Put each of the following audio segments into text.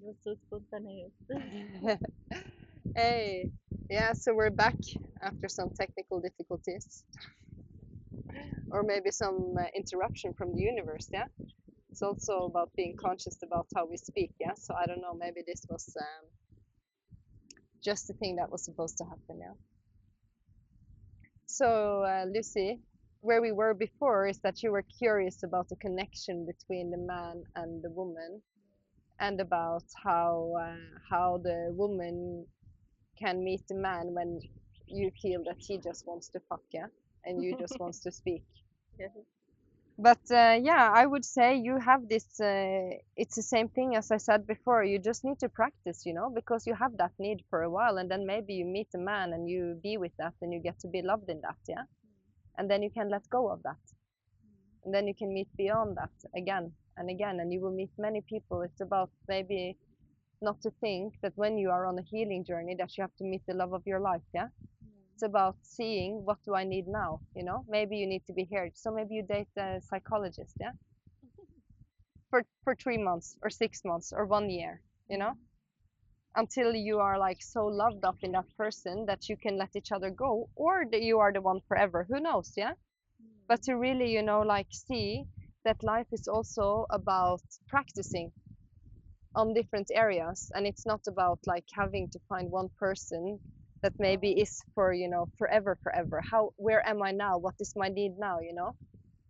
was so spontaneous. Hey, yeah, so we're back after some technical difficulties, or maybe some interruption from the universe, yeah? It's also about being conscious about how we speak, yeah? So I don't know, maybe this was just the thing that was supposed to happen, yeah? So, Lucy, where we were before is that you were curious about the connection between the man and the woman, and about how the woman can meet the man when you feel that he just wants to fuck, yeah, and you just wants to speak. Yes. But yeah, I would say you have this. It's the same thing as I said before. You just need to practice, you know, because you have that need for a while, and then maybe you meet a man and you be with that, and you get to be loved in that, yeah, and then you can let go of that, and then you can meet beyond that again and again, and you will meet many people. It's about maybe not to think that when you are on a healing journey that you have to meet the love of your life, yeah. It's about seeing what do I need now, you know, maybe you need to be heard, so maybe you date a psychologist, yeah, for 3 months or 6 months or 1 year, you know, until you are like so loved up in that person that you can let each other go, or that you are the one forever, who knows, yeah. But to really, you know, like see that life is also about practicing on different areas, and it's not about like having to find one person that maybe is for, you know, forever. How, where am I now, what is my need now, you know,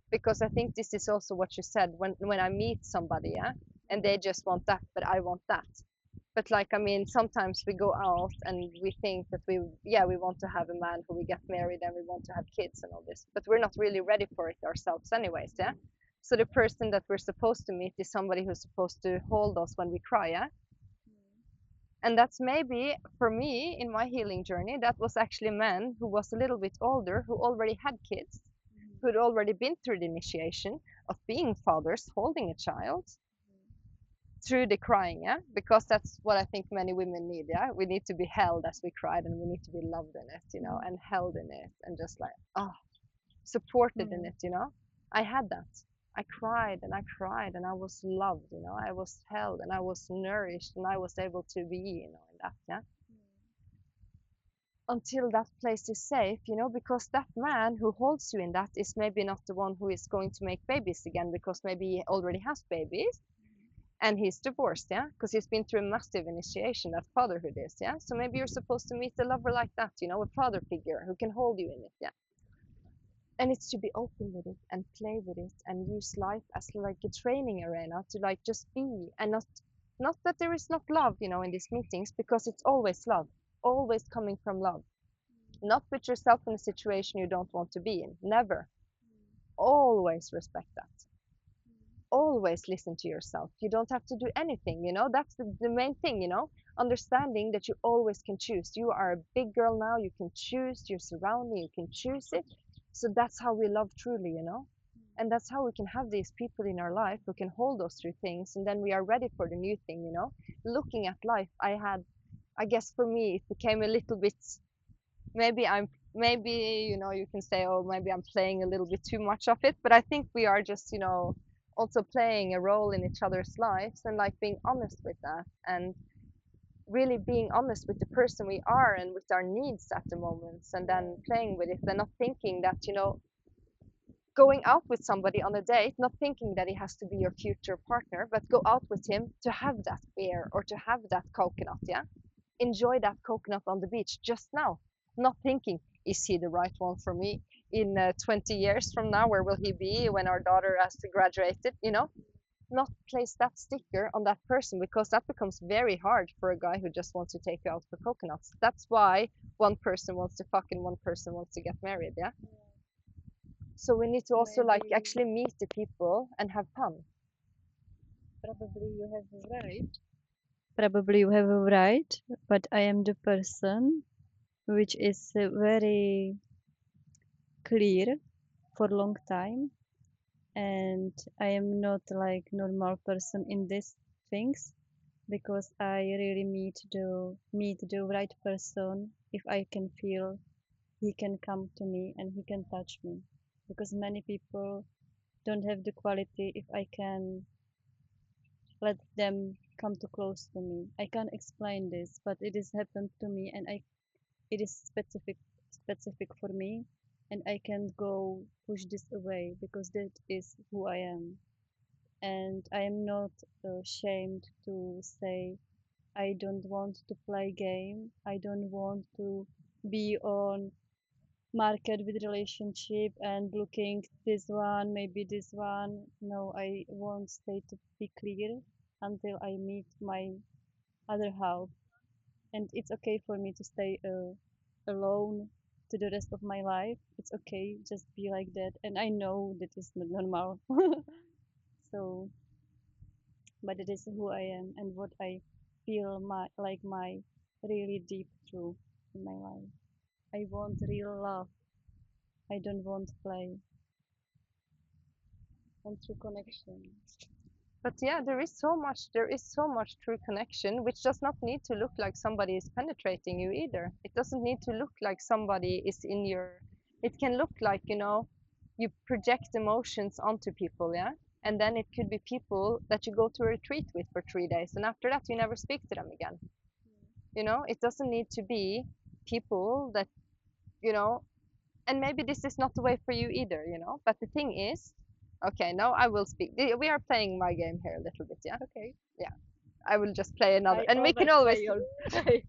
because I think this is also what you said, when I meet somebody, yeah, and they just want that but I want that. But like, I mean, sometimes we go out and we think that we, yeah, we want to have a man who we get married and we want to have kids and all this, but we're not really ready for it ourselves anyways, yeah. So the person that we're supposed to meet is somebody who's supposed to hold us when we cry, yeah. And that's maybe for me in my healing journey, that was actually a man who was a little bit older, who already had kids, who'd already been through the initiation of being fathers, holding a child through the crying, yeah, because that's what I think many women need, yeah. We need to be held as we cried, and we need to be loved in it, you know, and held in it, and just like, oh, supported in it, you know. I had that. I cried and I cried and I was loved, you know, I was held and I was nourished and I was able to be, you know, in that, yeah, until that place is safe, you know, because that man who holds you in that is maybe not the one who is going to make babies again, because maybe he already has babies and he's divorced, yeah, because he's been through a massive initiation that fatherhood is, yeah. So maybe you're supposed to meet a lover like that, you know, a father figure who can hold you in it, yeah. And it's to be open with it and play with it and use life as like a training arena to like just be, and not that there is not love, you know, in these meetings, because it's always love, always coming from love. Not put yourself in a situation you don't want to be in. Never. Always respect that. Always listen to yourself. You don't have to do anything, you know. That's the main thing, you know. Understanding that you always can choose. You are a big girl now. You can choose your surrounding. You can choose it. So that's how we love truly, you know. And that's how we can have these people in our life who can hold us through things. And then we are ready for the new thing, you know. Looking at life, I guess for me, it became a little bit, maybe, you know, you can say, oh, maybe I'm playing a little bit too much of it, but I think we are just, you know, also playing a role in each other's lives, and like being honest with that, and really being honest with the person we are and with our needs at the moments, and then playing with it, and not thinking that, you know, going out with somebody on a date, not thinking that he has to be your future partner, but go out with him to have that beer or to have that coconut, yeah. Enjoy that coconut on the beach just now, not thinking, is he the right one for me in 20 years from now? Where will he be when our daughter has graduated? You know, not place that sticker on that person, because that becomes very hard for a guy who just wants to take you out for coconuts. That's why one person wants to fuck and one person wants to get married, yeah. So we need to also like Maybe actually meet the people and have fun. probably you have a right. Probably you have a right, but I am the person which is very clear for long time, and I am not like normal person in these things, because I really meet the right person if I can feel he can come to me and he can touch me, because many people don't have the quality if I can let them come too close to me. I can't explain this, but it has happened to me, and I it is specific for me, and I can't go push this away because that is who I am, and I am not ashamed to say I don't want to play game. I don't want to be on market with relationship and looking this one, maybe this one. No, I won't stay to be clear until I meet my other half. And it's okay for me to stay alone to the rest of my life. It's okay, just be like that. And I know that is not normal. So, but it is who I am and what I feel my really deep truth in my life. I want real love. I don't want play and true connection. But yeah, there is so much true connection, which does not need to look like somebody is penetrating you either. It doesn't need to look like somebody is in your, it can look like, you project emotions onto people, yeah? And then it could be people that you go to a retreat with for 3 days, and after that you never speak to them again. It doesn't need to be people that, you know, and maybe this is not the way for you either, but the thing is, okay, now I will speak. We are playing my game here a little bit, yeah. Okay. Yeah, I will just play another, I and we can always always. play your play.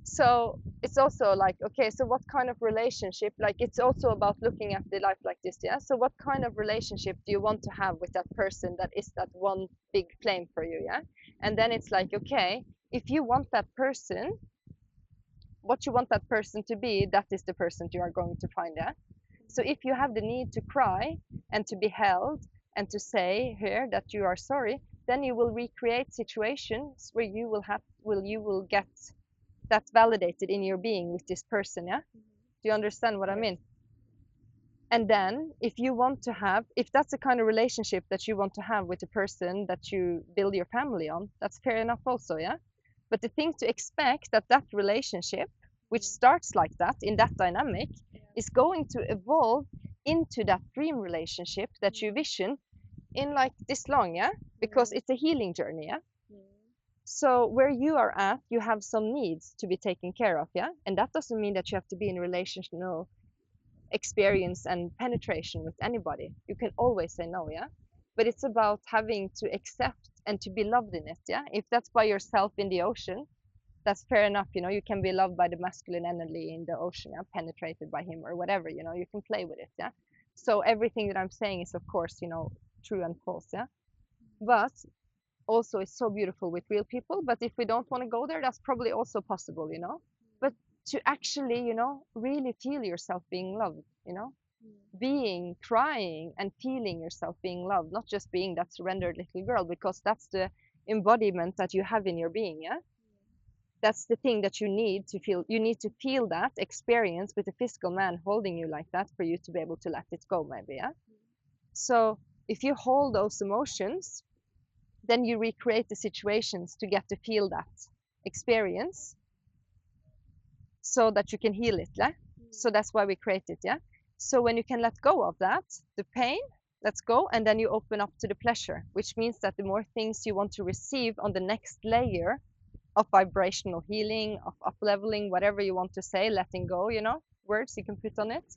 So it's also like, okay, so what kind of relationship, like it's also about looking at the life like this, yeah. So what kind of relationship do you want to have with that person that is that one big flame for you, yeah? And then it's like, okay, if you want that person, what you want that person to be, that is the person you are going to find, yeah. So if you have the need to cry and to be held and to say here that you are sorry, then you will recreate situations where you will get that validated in your being with this person, yeah. Do you understand what I Yes. mean? And then if that's the kind of relationship that you want to have with the person that you build your family on, that's fair enough also, yeah. But the thing to expect that relationship, which starts like that in that dynamic, is going to evolve into that dream relationship that you vision in like this long, yeah, because it's a healing journey, yeah. So where you are at, you have some needs to be taken care of, yeah, and that doesn't mean that you have to be in a relational experience and penetration with anybody. You can always say no, yeah? But it's about having to accept and to be loved in it, yeah? If that's by yourself in the ocean, that's fair enough, you can be loved by the masculine energy in the ocean, yeah? Penetrated by him or whatever, you can play with it, yeah? So everything that I'm saying is, of course, true and false, yeah? But also it's so beautiful with real people. But if we don't want to go there, that's probably also possible. But to actually, really feel yourself being loved, being crying and feeling yourself being loved, not just being that surrendered little girl, because that's the embodiment that you have in your being, yeah. That's the thing that you need to feel. You need to feel that experience with a physical man holding you like that for you to be able to let it go, maybe, yeah. So if you hold those emotions, then you recreate the situations to get to feel that experience so that you can heal it, yeah? So that's why we create it, yeah. So when you can let go of that, the pain, let's go, and then you open up to the pleasure, which means that the more things you want to receive on the next layer of vibrational healing, of up leveling, whatever you want to say, letting go, words you can put on it,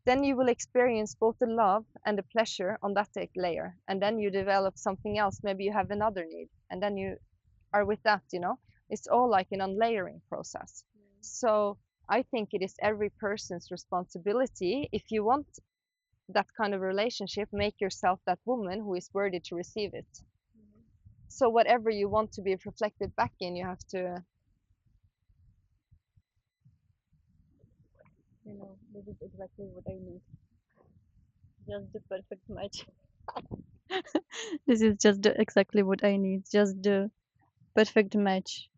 then you will experience both the love and the pleasure on that layer. And then you develop something else. Maybe you have another need, and then you are with that. It's all like an unlayering process. So I think it is every person's responsibility. If you want that kind of relationship, make yourself that woman who is worthy to receive it. So whatever you want to be reflected back in, you have to. This is exactly what I need. Just the perfect match. This is just exactly what I need. Just the perfect match.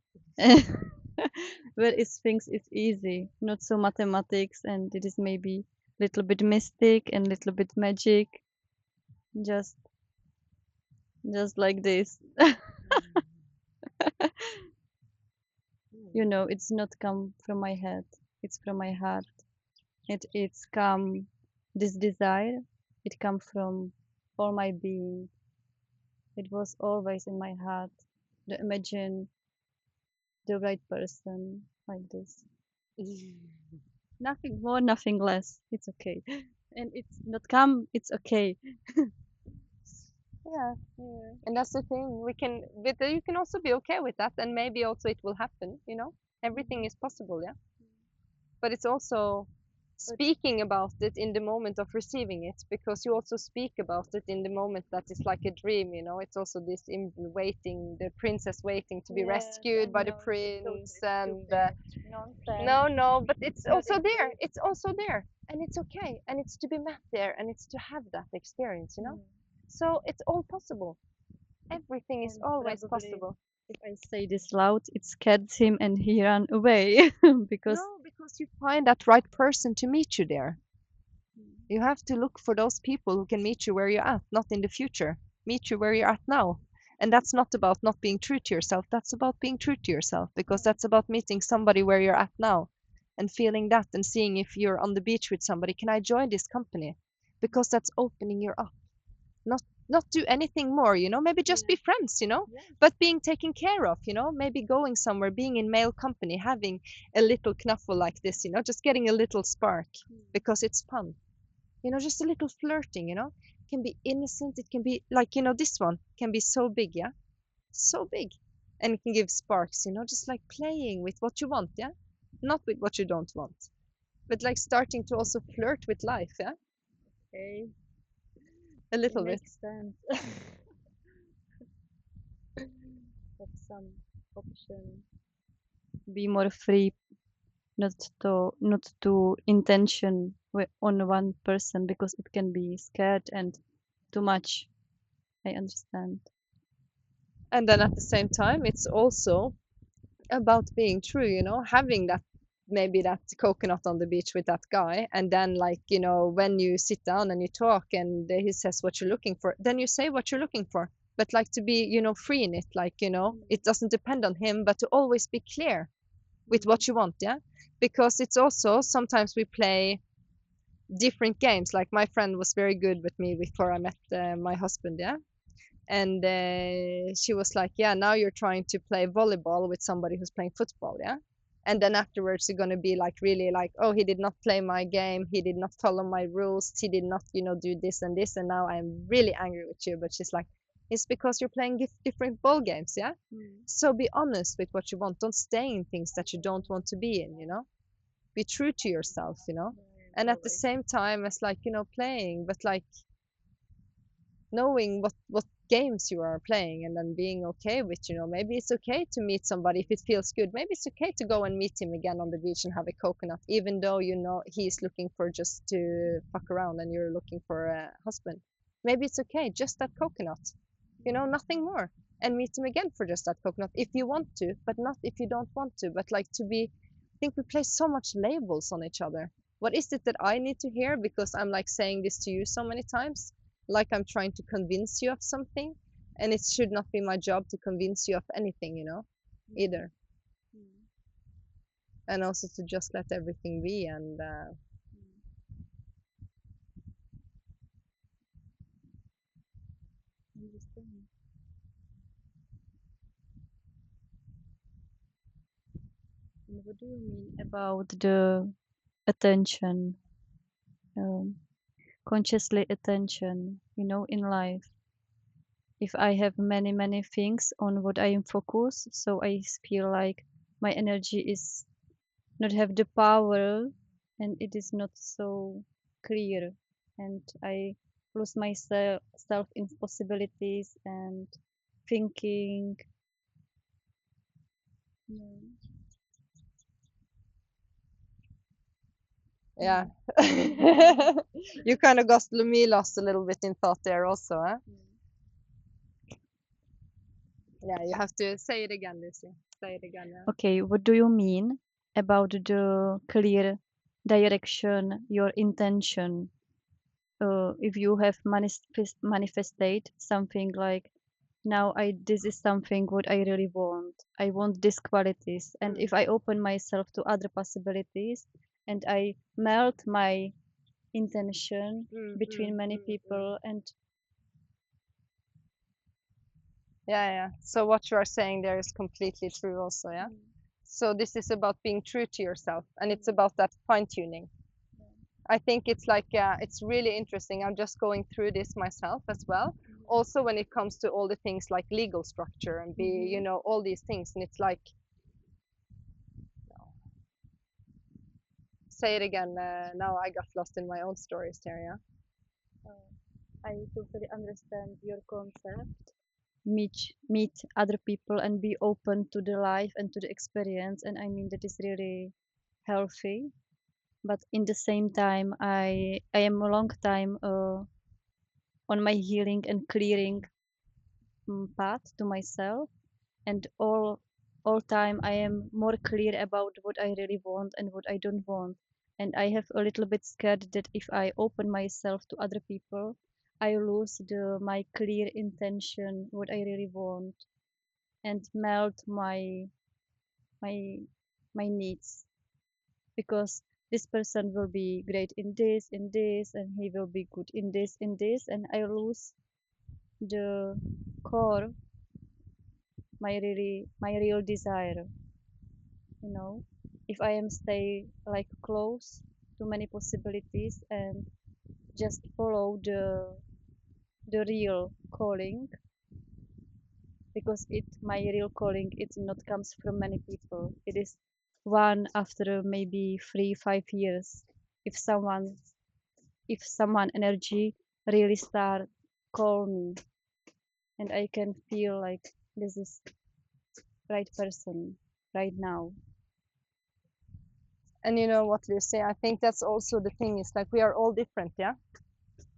Where is things is easy, not so mathematics, and it is maybe little bit mystic and little bit magic. Just just like this. It's not come from my head. It's from my heart. It's come this desire. It come from all my being. It was always in my heart to imagine the right person like this. Nothing more, nothing less. It's okay. And it's not come, it's okay. Yeah, yeah. And that's the thing. We can, but you can also be okay with that, and maybe also it will happen. You know, everything is possible. Yeah, but it's also But speaking about it in the moment of receiving it, because you also speak about it in the moment that it's like a dream. You know, it's also this in waiting, the princess waiting to be yes, I rescued by the know it's prince, totally and stupid nonsense. no, no, but it's But also it there. is. It's also there, and it's okay, and it's to be met there, and it's to have that experience. You know, Mm. so it's all possible. Everything is And always probably possible. if I say this loud, it scared him and he ran away because No, because you find that right person to meet you there. You have to look for those people who can meet you where you're at, not in the future. Meet you where you're at now. And that's not about not being true to yourself. That's about being true to yourself, because that's about meeting somebody where you're at now and feeling that and seeing if you're on the beach with somebody. Can I join this company? Because that's opening you up. Not do anything more, maybe just be yeah, friends, yeah. but being taken care of, maybe going somewhere, being in male company, having a little knuffle like this, just getting a little spark because it's fun, just a little flirting, it can be innocent, it can be like, this one can be so big, yeah, so big, and it can give sparks, just like playing with what you want, yeah, not with what you don't want, but like starting to also flirt with life, yeah, Okay, a it little bit. makes sense. Have some option. Be more free, not to intention on one person because it can be scared and too much. I understand. And then at the same time, it's also about being true, having that, maybe that coconut on the beach with that guy, and then like, when you sit down and you talk and he says what you're looking for, then you say what you're looking for, but like to be, free in it, like, it doesn't depend on him, but to always be clear with what you want, yeah, because it's also sometimes we play different games. Like my friend was very good with me before I met my husband, yeah, and she was like, yeah, now you're trying to play volleyball with somebody who's playing football, yeah, and then afterwards you're going to be like really like, oh, he did not play my game, he did not follow my rules, he did not, do this and this, and now I'm really angry with you. But she's like, it's because you're playing different ball games, yeah, Mm. so be honest with what you want, don't stay in things that you don't want to be in, be true to yourself, and at the Always. same time as like, playing, but like knowing what games you are playing, and then being okay with, maybe it's okay to meet somebody if it feels good, maybe it's okay to go and meet him again on the beach and have a coconut, even though he's looking for just to fuck around and you're looking for a husband. Maybe it's okay, just that coconut, nothing more, and meet him again for just that coconut if you want to, but not if you don't want to. But like to be, I think we place so much labels on each other. What is it that I need to hear because I'm like saying this to you so many times, like I'm trying to convince you of something, and it should not be my job to convince you of anything, either. And also to just let everything be, and Understand. And what do you mean about the attention, um, consciously attention, in life? If I have many, many things on what I am focused, so I feel like my energy is not have the power and it is not so clear. And I lose myself self in possibilities and thinking. Mm. yeah. Mm. You kind of got me lost a little bit in thought there also, huh? Yeah, you have to say it again, Lucy. Say it again, yeah. Okay, what do you mean about the clear direction, your intention? If you have manifested something like now this is something what I really want. I want these qualities, and Mm, if I open myself to other possibilities, and I melt my intention mm, mm, between many mm, mm. people, and Yeah, yeah. So what you are saying there is completely true also, yeah. Mm. So this is about being true to yourself, and it's Mm. about that fine tuning. Yeah. I think it's like it's really interesting. I'm just going through this myself as well. Yeah. Also, when it comes to all the things like legal structure and be, Mm-hmm. all these things, and it's like, say it again. Now I got lost in my own stories there. Yeah. I totally understand your concept. Meet other people and be open to the life and to the experience. And I mean that is really healthy. But in the same time, I am a long time on my healing and clearing path to myself, and all time I am more clear about what I really want and what I don't want. And I have a little bit scared that if I open myself to other people, I lose the my clear intention, what I really want, and melt my my needs, because this person will be great in this, and he will be good in this, and I lose the core, my real desire, you know. If I am stay like close to many possibilities and just follow the real calling, because it my real calling it not comes from many people, it is one after maybe 3 5 years, if someone energy really start call me, and I can feel like this is right person right now. And you know what, Lucy? I think that's also the thing is like we are all different. Yeah.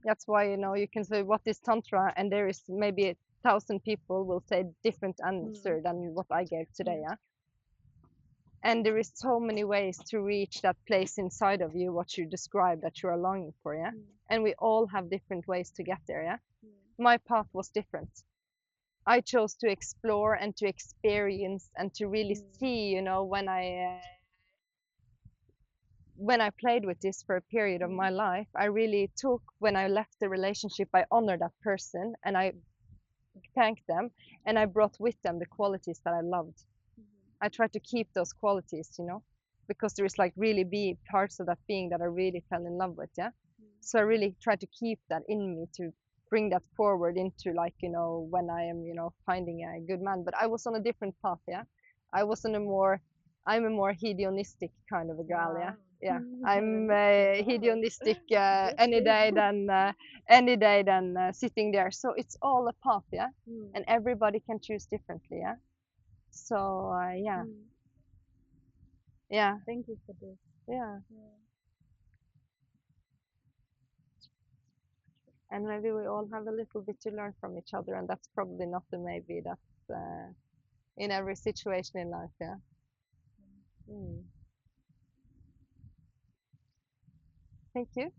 That's why you can say what is tantra, and there is maybe 1,000 people will say different Mm. answer than what I gave today. Mm. Yeah. And there is so many ways to reach that place inside of you, what you described that you are longing for. Yeah. Mm. And we all have different ways to get there. Yeah. Mm. My path was different. I chose to explore and to experience and to really Mm. see, when I played with this for a period of Mm. my life, I really took, when I left the relationship, I honored that person and I thanked them, and I brought with them the qualities that I loved. I tried to keep those qualities, because there is like really be parts of that being that I really fell in love with, yeah. So I really tried to keep that in me to bring that forward into like, when I am, finding a good man. But I was on a different path, yeah. I was on a more, I'm a more hedonistic kind of a girl, yeah. Wow. Yeah, I'm Wow. hedonistic Impressive. any day than sitting there. So it's all a path, yeah, Mm. and everybody can choose differently, yeah. So yeah, Mm. yeah, Thank you for this. yeah. Yeah. And maybe we all have a little bit to learn from each other, and that's probably not the maybe that's in every situation in life. Yeah. Mm. Thank you.